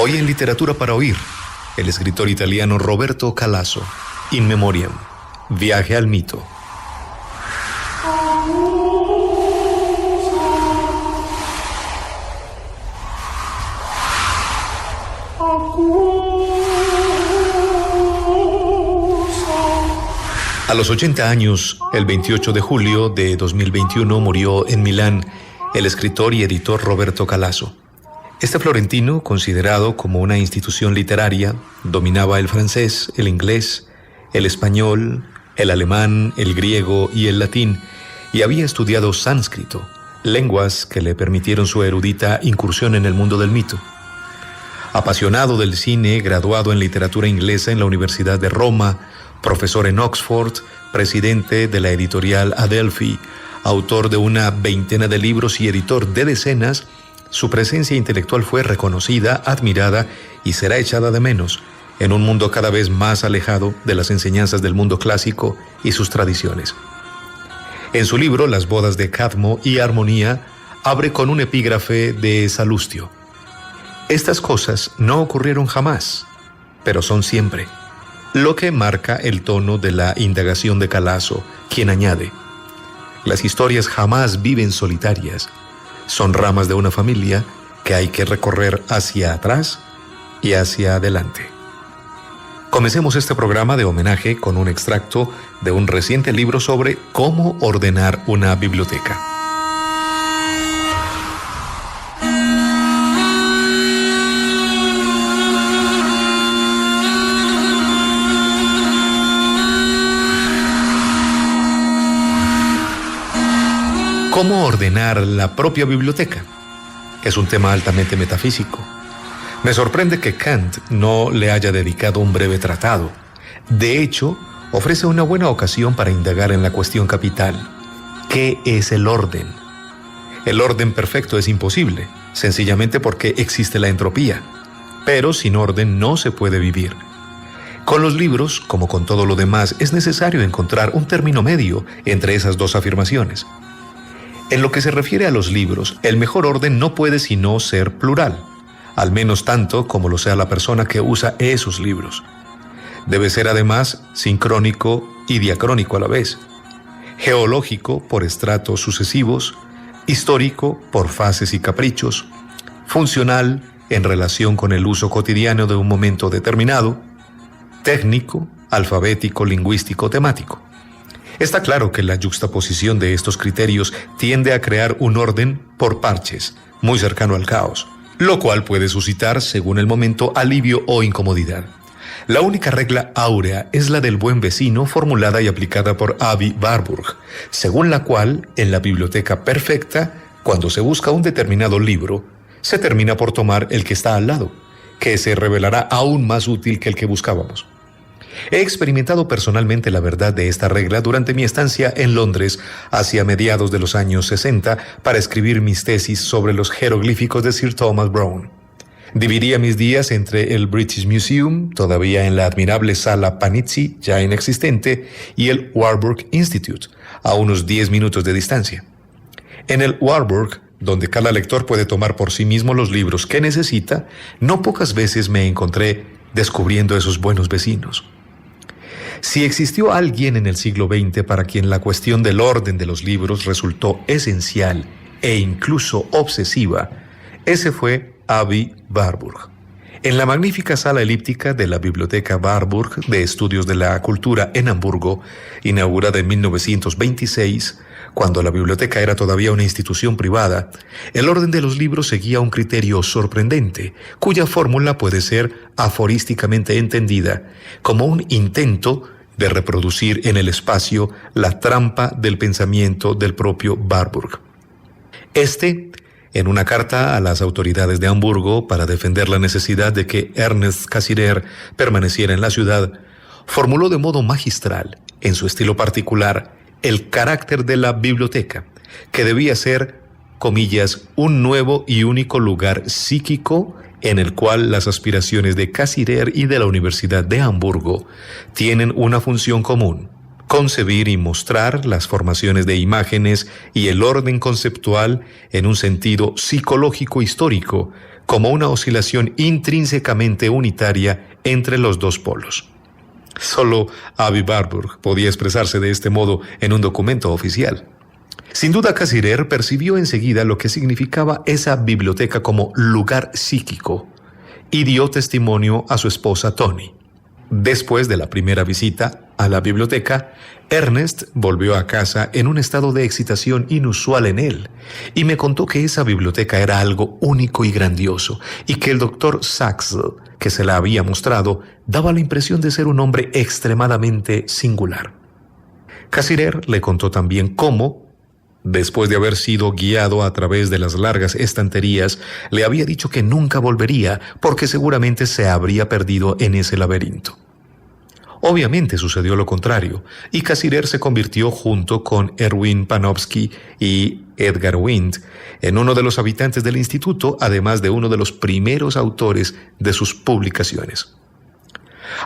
Hoy en Literatura para Oír, el escritor italiano Roberto Calasso, In Memoriam, Viaje al mito. A los 80 años, el 28 de julio de 2021, murió en Milán el escritor y editor Roberto Calasso. Este florentino, considerado como una institución literaria, dominaba el francés, el inglés, el español, el alemán, el griego y el latín, y había estudiado sánscrito, lenguas que le permitieron su erudita incursión en el mundo del mito. Apasionado del cine, graduado en literatura inglesa en la Universidad de Roma, profesor en Oxford, presidente de la editorial Adelphi, autor de una veintena de libros y editor de decenas, su presencia intelectual fue reconocida, admirada y será echada de menos en un mundo cada vez más alejado de las enseñanzas del mundo clásico y sus tradiciones. En su libro Las bodas de Cadmo y Armonía, abre con un epígrafe de Salustio. Estas cosas no ocurrieron jamás, pero son siempre, lo que marca el tono de la indagación de Calasso, quien añade: las historias jamás viven solitarias, son ramas de una familia que hay que recorrer hacia atrás y hacia adelante. Comencemos este programa de homenaje con un extracto de un reciente libro sobre cómo ordenar una biblioteca. ¿Cómo ordenar la propia biblioteca? Es un tema altamente metafísico. Me sorprende que Kant no le haya dedicado un breve tratado. De hecho, ofrece una buena ocasión para indagar en la cuestión capital. ¿Qué es el orden? El orden perfecto es imposible, sencillamente porque existe la entropía. Pero sin orden no se puede vivir. Con los libros, como con todo lo demás, es necesario encontrar un término medio entre esas dos afirmaciones. En lo que se refiere a los libros, el mejor orden no puede sino ser plural, al menos tanto como lo sea la persona que usa esos libros. Debe ser además sincrónico y diacrónico a la vez, geológico por estratos sucesivos, histórico por fases y caprichos, funcional en relación con el uso cotidiano de un momento determinado, técnico, alfabético, lingüístico, temático. Está claro que la yuxtaposición de estos criterios tiende a crear un orden por parches, muy cercano al caos, lo cual puede suscitar, según el momento, alivio o incomodidad. La única regla áurea es la del buen vecino, formulada y aplicada por Aby Warburg, según la cual, en la biblioteca perfecta, cuando se busca un determinado libro, se termina por tomar el que está al lado, que se revelará aún más útil que el que buscábamos. He experimentado personalmente la verdad de esta regla durante mi estancia en Londres hacia mediados de los años 60 para escribir mis tesis sobre los jeroglíficos de Sir Thomas Browne. Dividía mis días entre el British Museum, todavía en la admirable Sala Panizzi, ya inexistente, y el Warburg Institute, a unos 10 minutos de distancia. En el Warburg, donde cada lector puede tomar por sí mismo los libros que necesita, no pocas veces me encontré descubriendo esos buenos vecinos. Si existió alguien en el siglo XX para quien la cuestión del orden de los libros resultó esencial e incluso obsesiva, ese fue Aby Warburg. En la magnífica sala elíptica de la Biblioteca Warburg de Estudios de la Cultura en Hamburgo, inaugurada en 1926, cuando la biblioteca era todavía una institución privada, el orden de los libros seguía un criterio sorprendente, cuya fórmula puede ser aforísticamente entendida como un intento de reproducir en el espacio la trampa del pensamiento del propio Warburg. En una carta a las autoridades de Hamburgo para defender la necesidad de que Ernest Cassirer permaneciera en la ciudad, formuló de modo magistral, en su estilo particular, el carácter de la biblioteca, que debía ser, comillas, un nuevo y único lugar psíquico en el cual las aspiraciones de Cassirer y de la Universidad de Hamburgo tienen una función común, concebir y mostrar las formaciones de imágenes y el orden conceptual en un sentido psicológico histórico, como una oscilación intrínsecamente unitaria entre los dos polos. Solo Avi Warburg podía expresarse de este modo en un documento oficial. Sin duda, Cassirer percibió enseguida lo que significaba esa biblioteca como lugar psíquico y dio testimonio a su esposa Toni. Después de la primera visita a la biblioteca, Ernest volvió a casa en un estado de excitación inusual en él y me contó que esa biblioteca era algo único y grandioso y que el doctor Sachs, que se la había mostrado, daba la impresión de ser un hombre extremadamente singular. Cassirer le contó también cómo, después de haber sido guiado a través de las largas estanterías, le había dicho que nunca volvería porque seguramente se habría perdido en ese laberinto. Obviamente sucedió lo contrario, y Cassirer se convirtió junto con Erwin Panofsky y Edgar Wind en uno de los habitantes del instituto, además de uno de los primeros autores de sus publicaciones.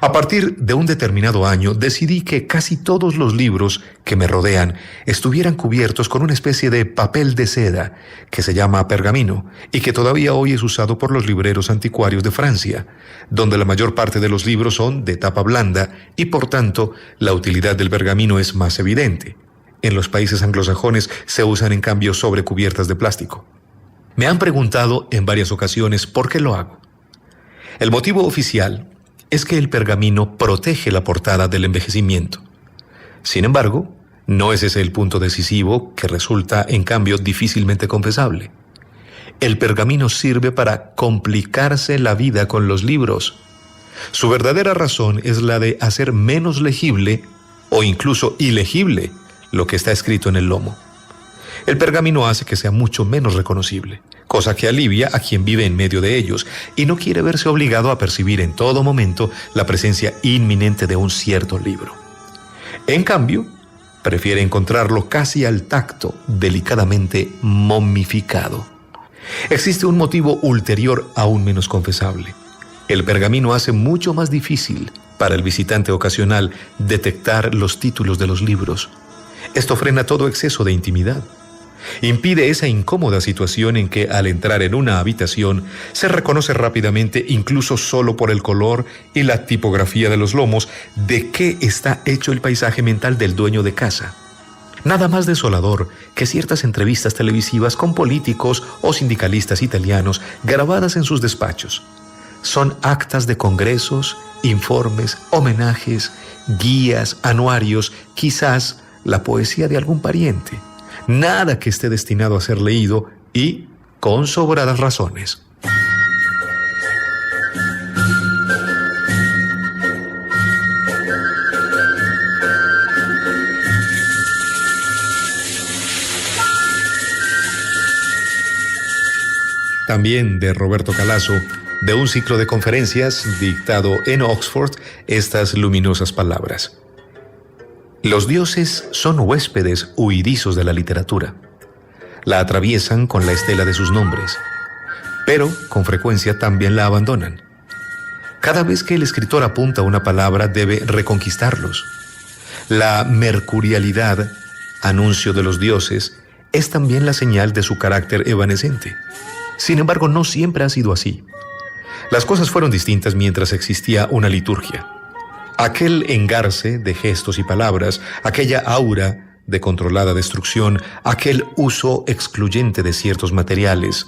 A partir de un determinado año decidí que casi todos los libros que me rodean estuvieran cubiertos con una especie de papel de seda que se llama pergamino y que todavía hoy es usado por los libreros anticuarios de Francia, donde la mayor parte de los libros son de tapa blanda y por tanto la utilidad del pergamino es más evidente. En los países anglosajones se usan en cambio sobre cubiertas de plástico. Me han preguntado en varias ocasiones por qué lo hago. El motivo oficial es que el pergamino protege la portada del envejecimiento. Sin embargo, no es ese el punto decisivo, que resulta, en cambio, difícilmente confesable. El pergamino sirve para complicarse la vida con los libros. Su verdadera razón es la de hacer menos legible o incluso ilegible lo que está escrito en el lomo. El pergamino hace que sea mucho menos reconocible, cosa que alivia a quien vive en medio de ellos y no quiere verse obligado a percibir en todo momento la presencia inminente de un cierto libro. En cambio, prefiere encontrarlo casi al tacto, delicadamente momificado. Existe un motivo ulterior aún menos confesable. El pergamino hace mucho más difícil para el visitante ocasional detectar los títulos de los libros. Esto frena todo exceso de intimidad. Impide esa incómoda situación en que al entrar en una habitación se reconoce rápidamente, incluso solo por el color y la tipografía de los lomos, de qué está hecho el paisaje mental del dueño de casa. Nada más desolador que ciertas entrevistas televisivas con políticos o sindicalistas italianos grabadas en sus despachos. Son actas de congresos, informes, homenajes, guías, anuarios, quizás la poesía de algún pariente. Nada que esté destinado a ser leído y con sobradas razones. También de Roberto Calasso, de un ciclo de conferencias dictado en Oxford, estas luminosas palabras. Los dioses son huéspedes huidizos de la literatura. La atraviesan con la estela de sus nombres, pero con frecuencia también la abandonan. Cada vez que el escritor apunta una palabra debe reconquistarlos. La mercurialidad, anuncio de los dioses, es también la señal de su carácter evanescente. Sin embargo, no siempre ha sido así. Las cosas fueron distintas mientras existía una liturgia. Aquel engarce de gestos y palabras, aquella aura de controlada destrucción, aquel uso excluyente de ciertos materiales,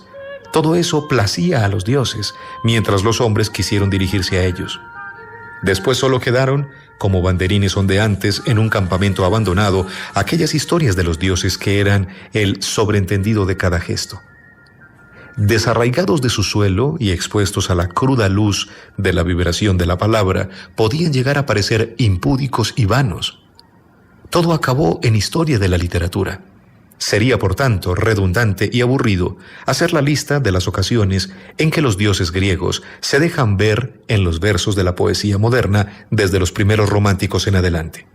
todo eso placía a los dioses, mientras los hombres quisieron dirigirse a ellos. Después solo quedaron, como banderines ondeantes en un campamento abandonado, aquellas historias de los dioses que eran el sobreentendido de cada gesto. Desarraigados de su suelo y expuestos a la cruda luz de la vibración de la palabra, podían llegar a parecer impúdicos y vanos. Todo acabó en historia de la literatura. Sería, por tanto, redundante y aburrido hacer la lista de las ocasiones en que los dioses griegos se dejan ver en los versos de la poesía moderna desde los primeros románticos en adelante.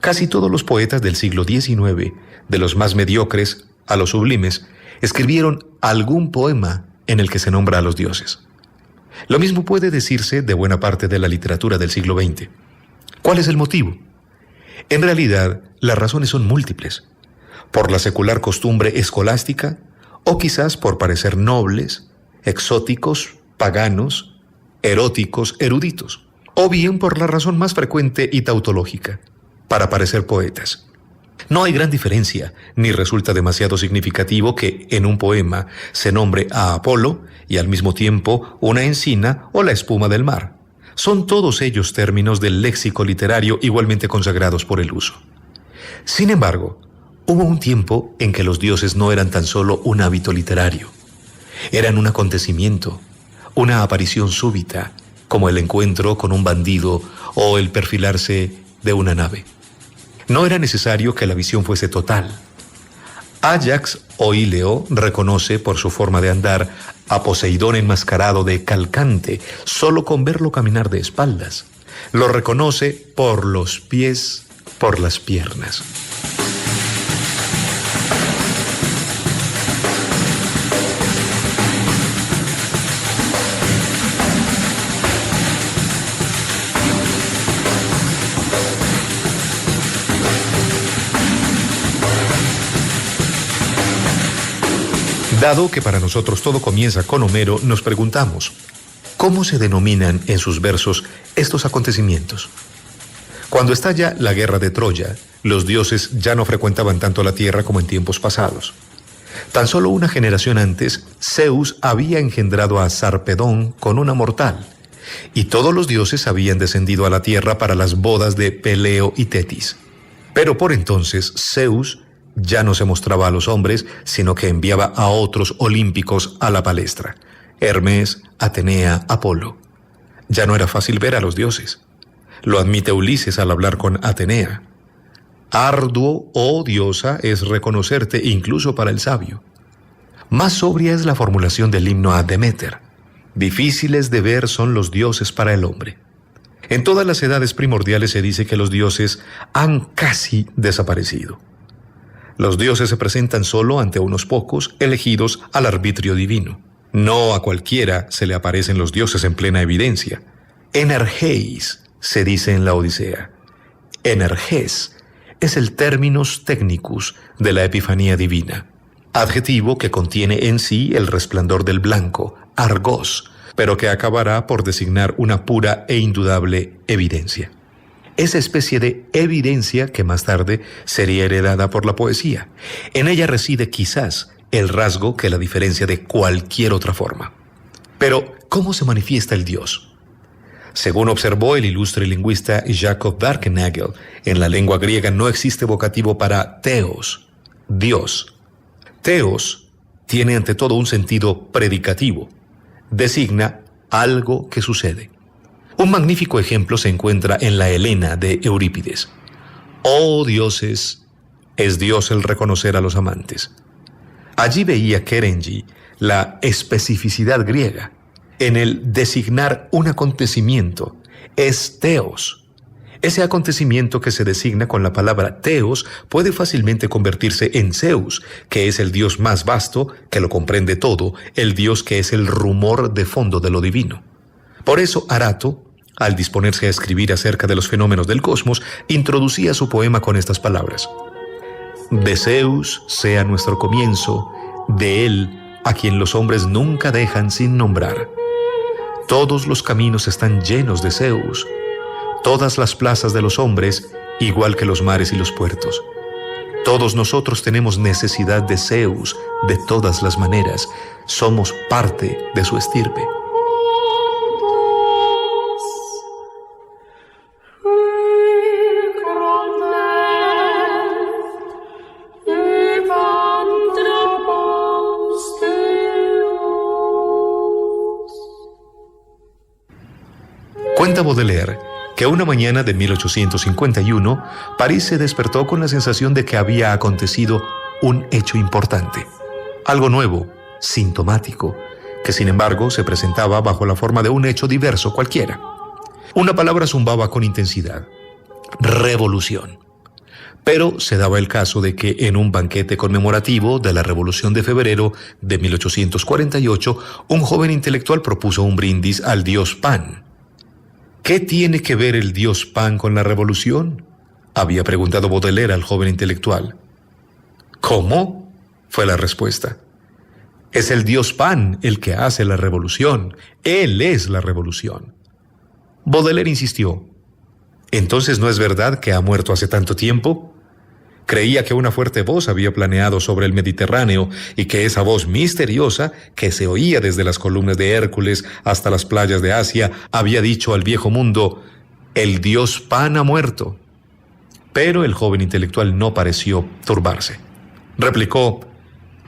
Casi todos los poetas del siglo XIX, de los más mediocres a los sublimes, escribieron algún poema en el que se nombra a los dioses. Lo mismo puede decirse de buena parte de la literatura del siglo XX. ¿Cuál es el motivo? En realidad, las razones son múltiples. Por la secular costumbre escolástica, o quizás por parecer nobles, exóticos, paganos, eróticos, eruditos, o bien por la razón más frecuente y tautológica, para parecer poetas. No hay gran diferencia, ni resulta demasiado significativo que en un poema se nombre a Apolo y al mismo tiempo una encina o la espuma del mar. Son todos ellos términos del léxico literario igualmente consagrados por el uso. Sin embargo, hubo un tiempo en que los dioses no eran tan solo un hábito literario. Eran un acontecimiento, una aparición súbita, como el encuentro con un bandido o el perfilarse de una nave. No era necesario que la visión fuese total. Áyax o Íleo reconoce por su forma de andar a Poseidón enmascarado de Calcante solo con verlo caminar de espaldas. Lo reconoce por los pies, por las piernas. Dado que para nosotros todo comienza con Homero, nos preguntamos, ¿cómo se denominan en sus versos estos acontecimientos? Cuando estalla la guerra de Troya, los dioses ya no frecuentaban tanto la tierra como en tiempos pasados. Tan solo una generación antes, Zeus había engendrado a Sarpedón con una mortal, y todos los dioses habían descendido a la tierra para las bodas de Peleo y Tetis. Pero por entonces, Zeus ya no se mostraba a los hombres, sino que enviaba a otros olímpicos a la palestra: Hermes, Atenea, Apolo. Ya no era fácil ver a los dioses. Lo admite Ulises al hablar con Atenea. Arduo, oh diosa, es reconocerte incluso para el sabio. Más sobria es la formulación del himno a Deméter. Difíciles de ver son los dioses para el hombre. En todas las edades primordiales se dice que los dioses han casi desaparecido. Los dioses se presentan solo ante unos pocos, elegidos al arbitrio divino. No a cualquiera se le aparecen los dioses en plena evidencia. Energeis, se dice en la Odisea. Energes es el terminus technicus de la epifanía divina, adjetivo que contiene en sí el resplandor del blanco, argos, pero que acabará por designar una pura e indudable evidencia. Esa especie de evidencia que más tarde sería heredada por la poesía. En ella reside quizás el rasgo que la diferencia de cualquier otra forma. Pero, ¿cómo se manifiesta el Dios? Según observó el ilustre lingüista Jacob Barkenagel, en la lengua griega no existe vocativo para theos, Dios. Theos tiene ante todo un sentido predicativo. Designa algo que sucede. Un magnífico ejemplo se encuentra en la Helena de Eurípides. Oh dioses, es Dios el reconocer a los amantes. Allí veía Kerenji la especificidad griega. En el designar un acontecimiento es theos. Ese acontecimiento que se designa con la palabra theos puede fácilmente convertirse en Zeus, que es el Dios más vasto, que lo comprende todo, el Dios que es el rumor de fondo de lo divino. Por eso Arato, al disponerse a escribir acerca de los fenómenos del cosmos, introducía su poema con estas palabras: de Zeus sea nuestro comienzo, de él a quien los hombres nunca dejan sin nombrar. Todos los caminos están llenos de Zeus, todas las plazas de los hombres, igual que los mares y los puertos. Todos nosotros tenemos necesidad de Zeus de todas las maneras, somos parte de su estirpe. Cuenta Baudelaire que una mañana de 1851, París se despertó con la sensación de que había acontecido un hecho importante, algo nuevo, sintomático, que sin embargo se presentaba bajo la forma de un hecho diverso cualquiera. Una palabra zumbaba con intensidad: revolución. Pero se daba el caso de que en un banquete conmemorativo de la Revolución de Febrero de 1848, un joven intelectual propuso un brindis al dios Pan. ¿Qué tiene que ver el dios Pan con la revolución? había preguntado Baudelaire al joven intelectual. ¿Cómo? Fue la respuesta. Es el dios Pan el que hace la revolución. Él es la revolución. Baudelaire insistió. ¿Entonces no es verdad que ha muerto hace tanto tiempo? Creía que una fuerte voz había planeado sobre el Mediterráneo y que esa voz misteriosa, que se oía desde las columnas de Hércules hasta las playas de Asia, había dicho al viejo mundo, el dios Pan ha muerto. Pero el joven intelectual no pareció turbarse. Replicó,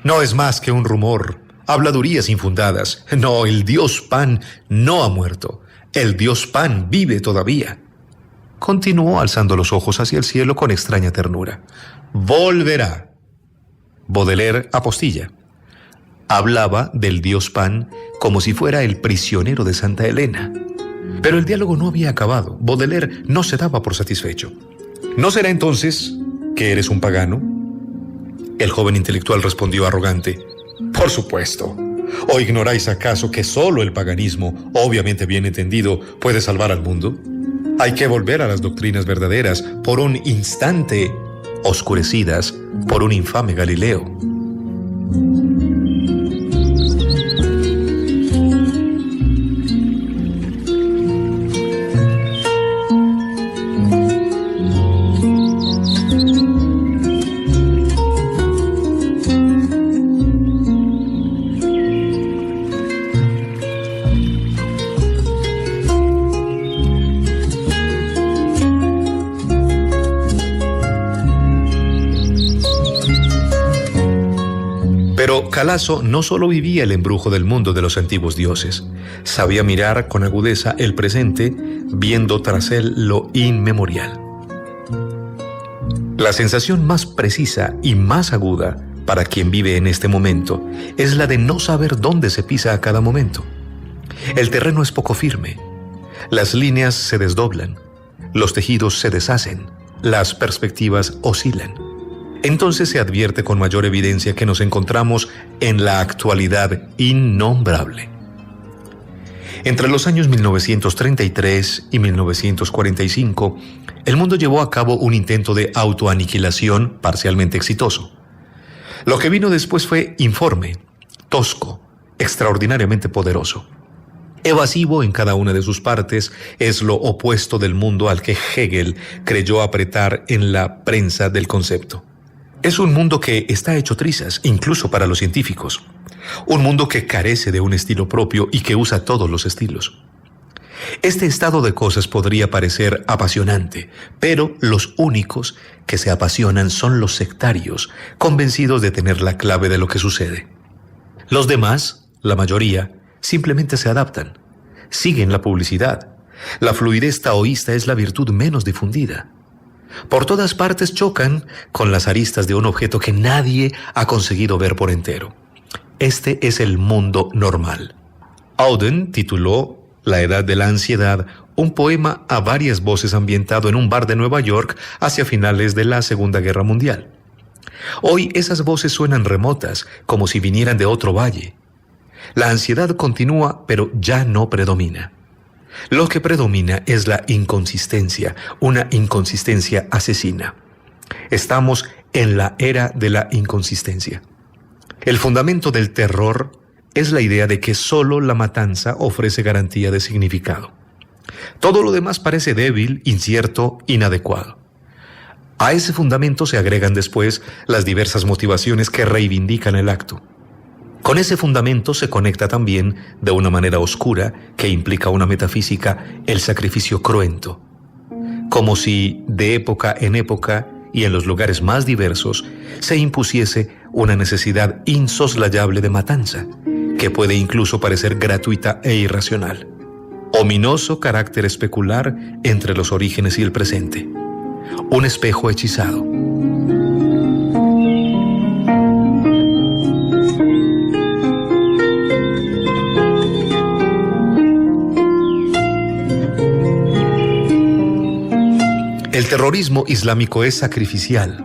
no es más que un rumor, habladurías infundadas. No, el dios Pan no ha muerto. El dios Pan vive todavía. Continuó alzando los ojos hacia el cielo con extraña ternura. Volverá. Baudelaire apostilla. Hablaba del dios Pan como si fuera el prisionero de Santa Elena. Pero el diálogo no había acabado. Baudelaire no se daba por satisfecho. ¿No será entonces que eres un pagano? El joven intelectual respondió arrogante. Por supuesto. ¿O ignoráis acaso que solo el paganismo, obviamente bien entendido, puede salvar al mundo? Hay que volver a las doctrinas verdaderas, por un instante oscurecidas por un infame Galileo. Pero Calasso no solo vivía el embrujo del mundo de los antiguos dioses, sabía mirar con agudeza el presente, viendo tras él lo inmemorial. La sensación más precisa y más aguda para quien vive en este momento es la de no saber dónde se pisa a cada momento. El terreno es poco firme, las líneas se desdoblan, los tejidos se deshacen, las perspectivas oscilan. Entonces se advierte con mayor evidencia que nos encontramos en la actualidad innombrable. Entre los años 1933 y 1945, el mundo llevó a cabo un intento de autoaniquilación parcialmente exitoso. Lo que vino después fue informe, tosco, extraordinariamente poderoso. Evasivo en cada una de sus partes, es lo opuesto del mundo al que Hegel creyó apretar en la prensa del concepto. Es un mundo que está hecho trizas, incluso para los científicos. Un mundo que carece de un estilo propio y que usa todos los estilos. Este estado de cosas podría parecer apasionante, pero los únicos que se apasionan son los sectarios, convencidos de tener la clave de lo que sucede. Los demás, la mayoría, simplemente se adaptan, siguen la publicidad. La fluidez taoísta es la virtud menos difundida. Por todas partes chocan con las aristas de un objeto que nadie ha conseguido ver por entero. Este es el mundo normal. Auden tituló La Edad de la Ansiedad, un poema a varias voces ambientado en un bar de Nueva York hacia finales de la Segunda Guerra Mundial. Hoy esas voces suenan remotas, como si vinieran de otro valle. La ansiedad continúa, pero ya no predomina. Lo que predomina es la inconsistencia, una inconsistencia asesina. Estamos en la era de la inconsistencia. El fundamento del terror es la idea de que solo la matanza ofrece garantía de significado. Todo lo demás parece débil, incierto, inadecuado. A ese fundamento se agregan después las diversas motivaciones que reivindican el acto. Con ese fundamento se conecta también, de una manera oscura, que implica una metafísica, el sacrificio cruento. Como si, de época en época y en los lugares más diversos, se impusiese una necesidad insoslayable de matanza, que puede incluso parecer gratuita e irracional. Ominoso carácter especular entre los orígenes y el presente. Un espejo hechizado. El terrorismo islámico es sacrificial.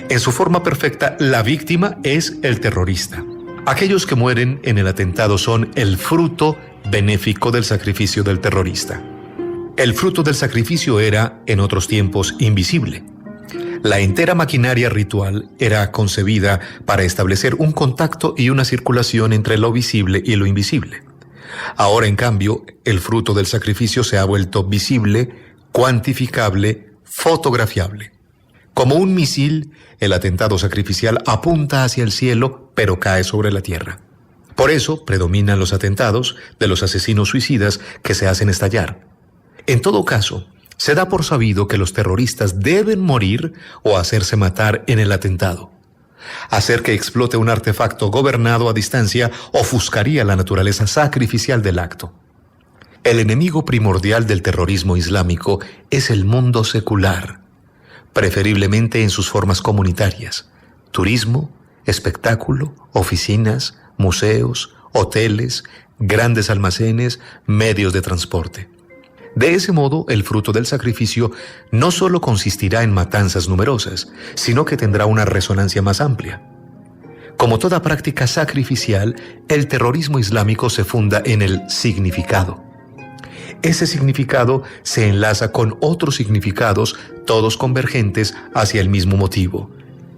En su forma perfecta, la víctima es el terrorista. Aquellos que mueren en el atentado son el fruto benéfico del sacrificio del terrorista. El fruto del sacrificio era, en otros tiempos, invisible. La entera maquinaria ritual era concebida para establecer un contacto y una circulación entre lo visible y lo invisible. Ahora, en cambio, el fruto del sacrificio se ha vuelto visible, cuantificable, fotografiable. Como un misil, el atentado sacrificial apunta hacia el cielo, pero cae sobre la tierra. Por eso predominan los atentados de los asesinos suicidas que se hacen estallar. En todo caso, se da por sabido que los terroristas deben morir o hacerse matar en el atentado. Hacer que explote un artefacto gobernado a distancia ofuscaría la naturaleza sacrificial del acto. El enemigo primordial del terrorismo islámico es el mundo secular, preferiblemente en sus formas comunitarias: turismo, espectáculo, oficinas, museos, hoteles, grandes almacenes, medios de transporte. De ese modo, el fruto del sacrificio no solo consistirá en matanzas numerosas, sino que tendrá una resonancia más amplia. Como toda práctica sacrificial, el terrorismo islámico se funda en el significado. Ese significado se enlaza con otros significados, todos convergentes hacia el mismo motivo: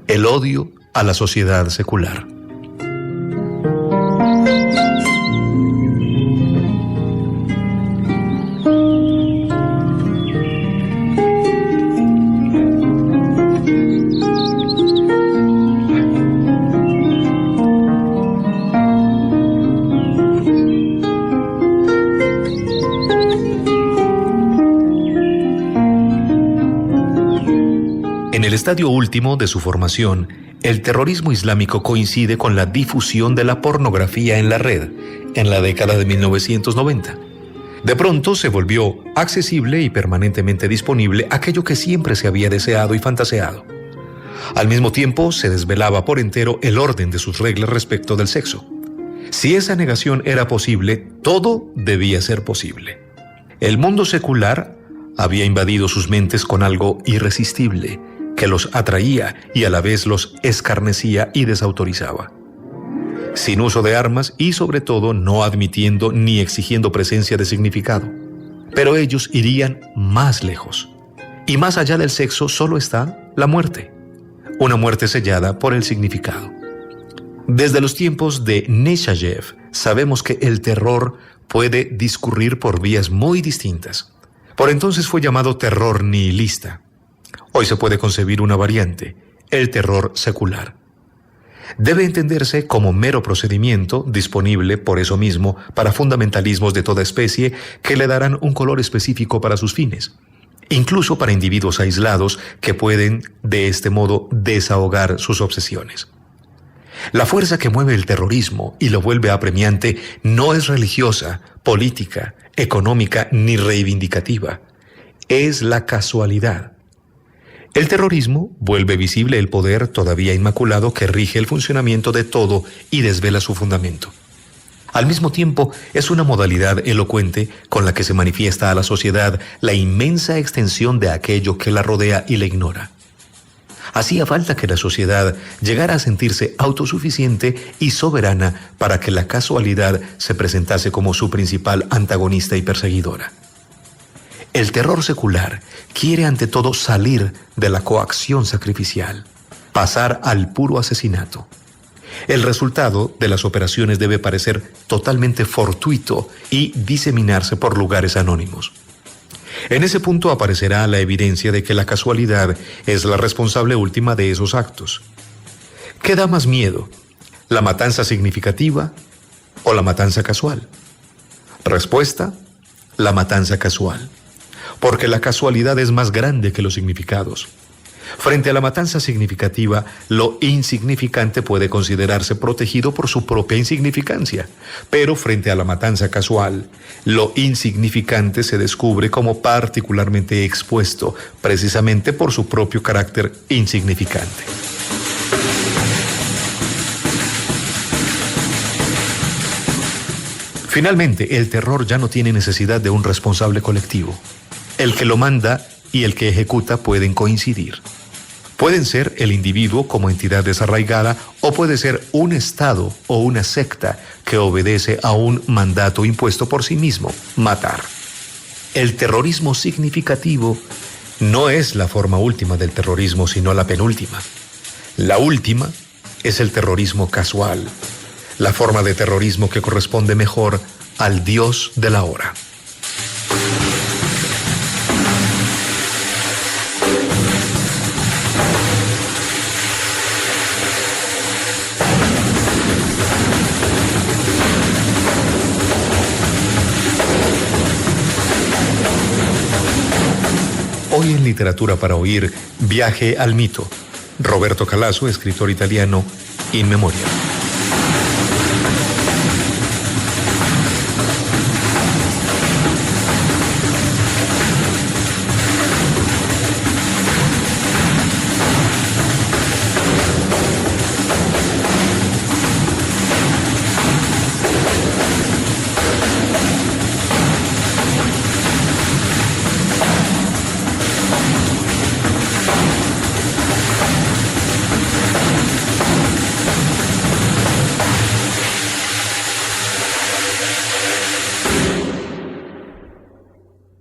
el odio a la sociedad secular. En el estadio último de su formación, el terrorismo islámico coincide con la difusión de la pornografía en la red, en la década de 1990. De pronto se volvió accesible y permanentemente disponible aquello que siempre se había deseado y fantaseado. Al mismo tiempo, se desvelaba por entero el orden de sus reglas respecto del sexo. Si esa negación era posible, todo debía ser posible. El mundo secular había invadido sus mentes con algo irresistible, que los atraía y a la vez los escarnecía y desautorizaba. Sin uso de armas y sobre todo no admitiendo ni exigiendo presencia de significado. Pero ellos irían más lejos. Y más allá del sexo solo está la muerte. Una muerte sellada por el significado. Desde los tiempos de Nechayev sabemos que el terror puede discurrir por vías muy distintas. Por entonces fue llamado terror nihilista. Hoy se puede concebir una variante: el terror secular. Debe entenderse como mero procedimiento disponible por eso mismo para fundamentalismos de toda especie que le darán un color específico para sus fines, incluso para individuos aislados que pueden de este modo desahogar sus obsesiones. La fuerza que mueve el terrorismo y lo vuelve apremiante no es religiosa, política, económica ni reivindicativa. Es la casualidad. El terrorismo vuelve visible el poder todavía inmaculado que rige el funcionamiento de todo y desvela su fundamento. Al mismo tiempo, es una modalidad elocuente con la que se manifiesta a la sociedad la inmensa extensión de aquello que la rodea y la ignora. Hacía falta que la sociedad llegara a sentirse autosuficiente y soberana para que la casualidad se presentase como su principal antagonista y perseguidora. El terror secular quiere ante todo salir de la coacción sacrificial, pasar al puro asesinato. El resultado de las operaciones debe parecer totalmente fortuito y diseminarse por lugares anónimos. En ese punto aparecerá la evidencia de que la casualidad es la responsable última de esos actos. ¿Qué da más miedo? ¿La matanza significativa o la matanza casual? Respuesta: la matanza casual. Porque la casualidad es más grande que los significados. Frente a la matanza significativa, lo insignificante puede considerarse protegido por su propia insignificancia, pero frente a la matanza casual, lo insignificante se descubre como particularmente expuesto, precisamente por su propio carácter insignificante. Finalmente, el terror ya no tiene necesidad de un responsable colectivo. El que lo manda y el que ejecuta pueden coincidir. Pueden ser el individuo como entidad desarraigada o puede ser un Estado o una secta que obedece a un mandato impuesto por sí mismo: matar. El terrorismo significativo no es la forma última del terrorismo, sino la penúltima. La última es el terrorismo casual, la forma de terrorismo que corresponde mejor al Dios de la hora. Hoy en Literatura para Oír, Viaje al Mito. Roberto Calazo, escritor italiano, In Memoriam.